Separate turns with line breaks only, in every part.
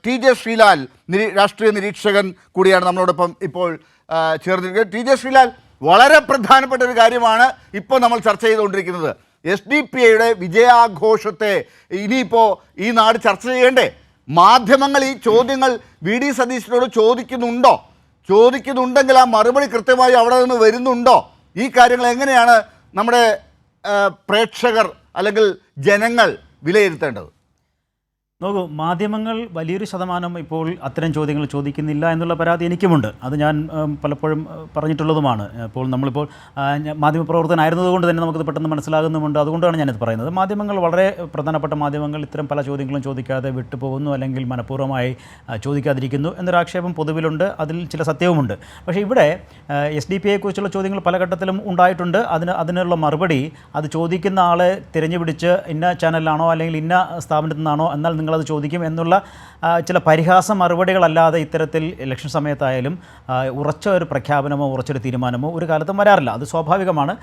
T J Sreelal രാഷ്ട്രീയ നിരീക്ഷകൻ കൂടിയാണ് നമ്മളോടൊപ്പം ഇപ്പോൾ ചേർന്നിരിക്കുന്നത്. ടി ജെ ശ്രീലാൽ, വളരെ പ്രധാനപ്പെട്ട ഒരു കാര്യമാണ് ഇപ്പോൾ നമ്മൾ ചർച്ച ചെയ്തുകൊണ്ടിരിക്കുന്നത്. SDPIയുടെ വിജയാഘോഷത്തെ ഇനിയിപ്പോൾ ഈ നാട് ചർച്ച ചെയ്യണ്ടേ? മാധ്യമങ്ങൾ ഈ ചോദ്യങ്ങൾ VD സതീശനോട് ചോദിക്കുന്നുണ്ടെങ്കിൽ ആ മറുപടി കൃത്യമായി അവിടെ നിന്ന് വരുന്നുണ്ടോ? ഈ കാര്യങ്ങൾ എങ്ങനെയാണ് നമ്മുടെ പ്രേക്ഷകർ അല്ലെങ്കിൽ ജനങ്ങൾ വിലയിരുത്തേണ്ടത്?
നോക്കൂ, മാധ്യമങ്ങൾ വലിയൊരു ശതമാനം ഇപ്പോൾ അത്തരം ചോദ്യങ്ങൾ ചോദിക്കുന്നില്ല എന്നുള്ള പരാതി എനിക്കുമുണ്ട്. അത് ഞാൻ പലപ്പോഴും പറഞ്ഞിട്ടുള്ളതുമാണ്. ഇപ്പോൾ നമ്മളിപ്പോൾ മാധ്യമപ്രവർത്തകനായിരുന്നതുകൊണ്ട് തന്നെ നമുക്കത് പെട്ടെന്ന് മനസ്സിലാകുന്നുമുണ്ട്. അതുകൊണ്ടാണ് ഞാനിത് പറയുന്നത്. മാധ്യമങ്ങൾ, വളരെ പ്രധാനപ്പെട്ട മാധ്യമങ്ങൾ ഇത്തരം പല ചോദ്യങ്ങളും ചോദിക്കാതെ വിട്ടുപോകുന്നു, അല്ലെങ്കിൽ മനഃപൂർവ്വമായി ചോദിക്കാതിരിക്കുന്നു എന്നൊരു ആക്ഷേപം പൊതുവിലുണ്ട്. അതിൽ ചില സത്യവുമുണ്ട്. പക്ഷേ ഇവിടെ SDPIയെക്കുറിച്ചുള്ള ചോദ്യങ്ങൾ പല ഘട്ടത്തിലും ഉണ്ടായിട്ടുണ്ട്. അതിനുള്ള മറുപടി അത് ചോദിക്കുന്ന ആളെ തിരഞ്ഞുപിടിച്ച് ഇന്ന ചാനലിലാണോ അല്ലെങ്കിൽ ഇന്ന സ്ഥാപനത്തിൽ നിന്നാണോ, എന്നാൽ നിങ്ങളത് ചോദിക്കും എന്നുള്ള ചില പരിഹാസ മറുപടികളല്ലാതെ ഇത്തരത്തിൽ ഇലക്ഷൻ സമയത്തായാലും ഉറച്ച ഒരു പ്രഖ്യാപനമോ ഉറച്ചൊരു തീരുമാനമോ ഒരു കാലത്തും വരാറില്ല. അത് സ്വാഭാവികമാണ്.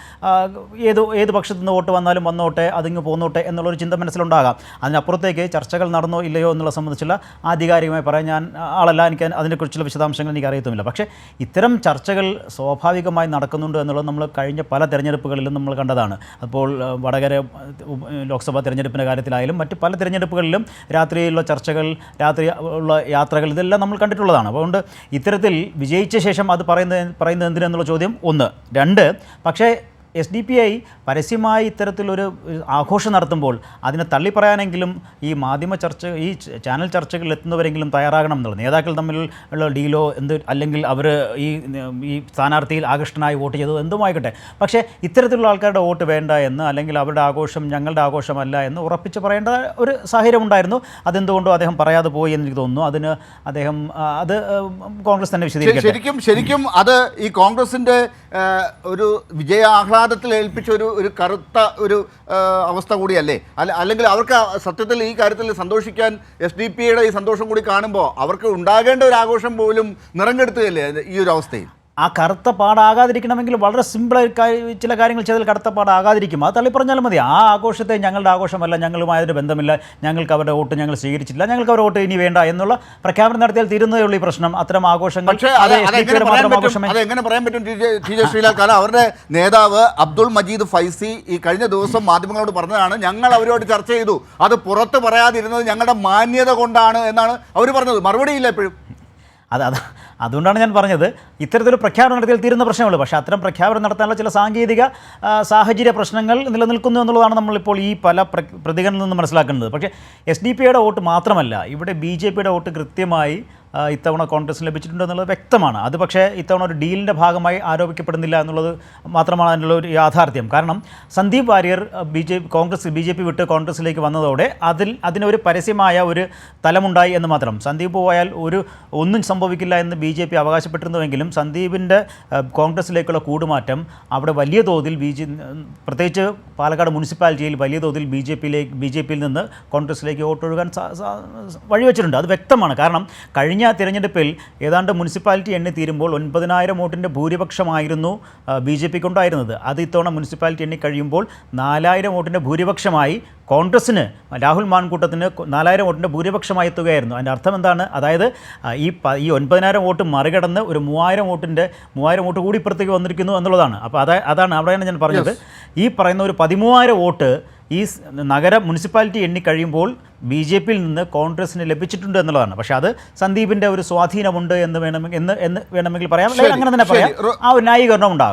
ഏത് പക്ഷത്തു നിന്ന് വോട്ട് വന്നാലും വന്നോട്ടെ, അതിങ്ങ് പോന്നോട്ടെ എന്നുള്ളൊരു ചിന്ത മനസ്സിലുണ്ടാകാം. അതിനപ്പുറത്തേക്ക് ചർച്ചകൾ നടന്നോ ഇല്ലയോ എന്നുള്ള സംബന്ധിച്ചുള്ള ആധികാരികമായി പറയാൻ ഞാൻ ആളല്ല. എനിക്ക് അതിനെക്കുറിച്ചുള്ള വിശദാംശങ്ങൾ എനിക്ക് അറിയത്തുമില്ല. പക്ഷേ ഇത്തരം ചർച്ചകൾ സ്വാഭാവികമായി നടക്കുന്നുണ്ട് എന്നുള്ളത് നമ്മൾ കഴിഞ്ഞ പല തിരഞ്ഞെടുപ്പുകളിലും നമ്മൾ കണ്ടതാണ്. അപ്പോൾ വടകര ലോക്സഭാ തിരഞ്ഞെടുപ്പിൻ്റെ കാര്യത്തിലായാലും മറ്റ് പല തിരഞ്ഞെടുപ്പുകളിലും രാത്രിയിലുള്ള ചർച്ചകൾ, രാത്രി ഉള്ള യാത്രകൾ, ഇതെല്ലാം നമ്മൾ കണ്ടിട്ടുള്ളതാണ്. അതുകൊണ്ട് ഇത്തരത്തിൽ വിജയിച്ച ശേഷം അത് പറയുന്നത് എന്തിനെന്നുള്ള ചോദ്യം ഒന്ന്. രണ്ട്, പക്ഷേ SDPI പരസ്യമായി ഇത്തരത്തിലൊരു ആഘോഷം നടത്തുമ്പോൾ അതിനെ തള്ളിപ്പറയാനെങ്കിലും ഈ മാധ്യമ ചർച്ച, ഈ ചാനൽ ചർച്ചകളിൽ എത്തുന്നവരെങ്കിലും തയ്യാറാകണം എന്നുള്ളത്. നേതാക്കൾ തമ്മിൽ ഉള്ള ഡീലോ അല്ലെങ്കിൽ അവർ ഈ സ്ഥാനാർത്ഥിയിൽ ആകൃഷ്ടനായി വോട്ട് ചെയ്തത് എന്തുമായിക്കട്ടെ, പക്ഷേ ഇത്തരത്തിലുള്ള ആൾക്കാരുടെ വോട്ട് വേണ്ട എന്ന്, അല്ലെങ്കിൽ അവരുടെ ആഘോഷം ഞങ്ങളുടെ ആഘോഷമല്ല എന്ന് ഉറപ്പിച്ച് പറയേണ്ട ഒരു സാഹചര്യം ഉണ്ടായിരുന്നു. അതെന്തുകൊണ്ടോ അദ്ദേഹം പറയാതെ പോയി എന്ന് എനിക്ക് തോന്നുന്നു. അതിന് അദ്ദേഹം അത് കോൺഗ്രസ് തന്നെ വിശദീകരിക്കും.
ശരിക്കും അത് ഈ കോൺഗ്രസിൻ്റെ ഒരു വിജയാഹ്ലാദത്തിൽ ഏൽപ്പിച്ച ഒരു കറുത്ത ഒരു അവസ്ഥ കൂടിയല്ലേ? അല്ലെങ്കിൽ അവർക്ക് സത്യത്തിൽ ഈ കാര്യത്തിൽ സന്തോഷിക്കാൻ SDPIയുടെ ഈ സന്തോഷം കൂടി കാണുമ്പോൾ അവർക്ക് ഉണ്ടാകേണ്ട ഒരു ആഘോഷം പോലും നിറം കെടുത്തുകയല്ലേ ഈ ഒരു അവസ്ഥയിൽ?
ആ കറുത്ത പാടാകാതിരിക്കണമെങ്കിൽ വളരെ സിമ്പിളായി ചില കാര്യങ്ങൾ ചെയ്താൽ കറുത്ത പാടാകാതിരിക്കും. അത് തള്ളിപ്പറഞ്ഞാലും മതി. ആ ആഘോഷത്തെ ഞങ്ങളുടെ ആഘോഷമല്ല, ഞങ്ങളുമായതിന് ബന്ധമില്ല, ഞങ്ങൾക്ക് അവരുടെ വോട്ട് ഞങ്ങൾ സ്വീകരിച്ചില്ല, ഞങ്ങൾക്ക് അവരുടെ വോട്ട് ഇനി വേണ്ട എന്നുള്ള പ്രഖ്യാപനം നടത്തിയാൽ തീരുന്നതേ ഉള്ളൂ ഈ പ്രശ്നം. അത്തരം ആഘോഷങ്ങൾ
അതെങ്ങനെ പറയാൻ പറ്റും ടി ജെ ശ്രീലാൽ? കാരണം അവരുടെ നേതാവ് അബ്ദുൾ മജീദ് ഫൈസി ഈ കഴിഞ്ഞ ദിവസം മാധ്യമങ്ങളോട് പറഞ്ഞതാണ്, ഞങ്ങൾ അവരോട് ചർച്ച ചെയ്തു, അത് പുറത്ത് പറയാതിരുന്നത് ഞങ്ങളുടെ മാന്യത കൊണ്ടാണ് എന്നാണ് അവർ പറഞ്ഞത്. മറുപടിയില്ല എപ്പോഴും.
അതുകൊണ്ടാണ് ഞാൻ പറഞ്ഞത്, ഇത്തരത്തിലൊരു പ്രഖ്യാപനം നടത്തിയാൽ തീരുന്ന പ്രശ്നമുള്ളൂ. പക്ഷേ അത്തരം പ്രഖ്യാപനം നടത്താനുള്ള ചില സാങ്കേതിക സാഹചര്യ പ്രശ്നങ്ങൾ നിലനിൽക്കുന്നു എന്നുള്ളതാണ് നമ്മളിപ്പോൾ ഈ പല പ്രതികരണത്തിൽ നിന്ന് മനസ്സിലാക്കുന്നത്. പക്ഷേ SDPIയുടെ വോട്ട് മാത്രമല്ല, ഇവിടെ BJPയുടെ വോട്ട് കൃത്യമായി ഇത്തവണ കോൺഗ്രസിന് ലഭിച്ചിട്ടുണ്ട് എന്നുള്ളത് വ്യക്തമാണ്. അത് പക്ഷേ ഇത്തവണ ഒരു ഡീലിൻ്റെ ഭാഗമായി ആരോപിക്കപ്പെടുന്നില്ല എന്നുള്ളത് മാത്രമാണ് അതിനുള്ള ഒരു യാഥാർത്ഥ്യം. കാരണം സന്ദീപ് വാര്യർ BJP വിട്ട് കോൺഗ്രസിലേക്ക് വന്നതോടെ അതിനൊരു പരസ്യമായ ഒരു തലമുണ്ടായി എന്ന് മാത്രം. സന്ദീപ് പോയാൽ ഒന്നും സംഭവിക്കില്ല എന്ന് BJP അവകാശപ്പെട്ടിരുന്നുവെങ്കിലും സന്ദീപിൻ്റെ കോൺഗ്രസിലേക്കുള്ള കൂടുമാറ്റം അവിടെ വലിയ തോതിൽ പ്രത്യേകിച്ച് പാലക്കാട് മുനിസിപ്പാലിറ്റിയിൽ വലിയ തോതിൽ BJPയിൽ നിന്ന് കോൺഗ്രസിലേക്ക് വോട്ടൊഴുകാൻ വഴിവെച്ചിട്ടുണ്ട്. അത് വ്യക്തമാണ്. കാരണം കഴിഞ്ഞ തിരഞ്ഞെടുപ്പിൽ ഏതാണ്ട് മുനിസിപ്പാലിറ്റി എണ്ണി തീരുമ്പോൾ 9,000 വോട്ടിൻ്റെ ഭൂരിപക്ഷമായിരുന്നു BJPക്ക് ഉണ്ടായിരുന്നത്. അത് ഇത്തവണ മുനിസിപ്പാലിറ്റി എണ്ണി കഴിയുമ്പോൾ 4,000 വോട്ടിൻ്റെ ഭൂരിപക്ഷമായി കോൺഗ്രസ്സിന്, രാഹുൽ മാൻകൂട്ടത്തിന് 4,000 വോട്ടിൻ്റെ ഭൂരിപക്ഷമായി എത്തുകയായിരുന്നു. അതിൻ്റെ അർത്ഥം എന്താണ്? അതായത് ഈ 9,000 വോട്ട് മറികടന്ന് ഒരു 3,000 വോട്ട് കൂടി ഇപ്പുറത്തേക്ക് വന്നിരിക്കുന്നു എന്നുള്ളതാണ്. അപ്പോൾ അതാണ് അവിടെയാണ് ഞാൻ പറഞ്ഞത്, ഈ പറയുന്ന ഒരു 13,000 വോട്ട് ഈ മുനിസിപ്പാലിറ്റി എണ്ണിക്കഴിയുമ്പോൾ BJPയിൽ നിന്ന് കോൺഗ്രസിന് ലഭിച്ചിട്ടുണ്ട് എന്നുള്ളതാണ്. പക്ഷേ അത് സന്ദീപിൻ്റെ ഒരു സ്വാധീനമുണ്ട് എന്ന് വേണമെങ്കിൽ പറയാം, അല്ലെങ്കിൽ അങ്ങനെ തന്നെ പറയാം. ആ ഒരു ന്യായീകരണം ഉണ്ടാകും.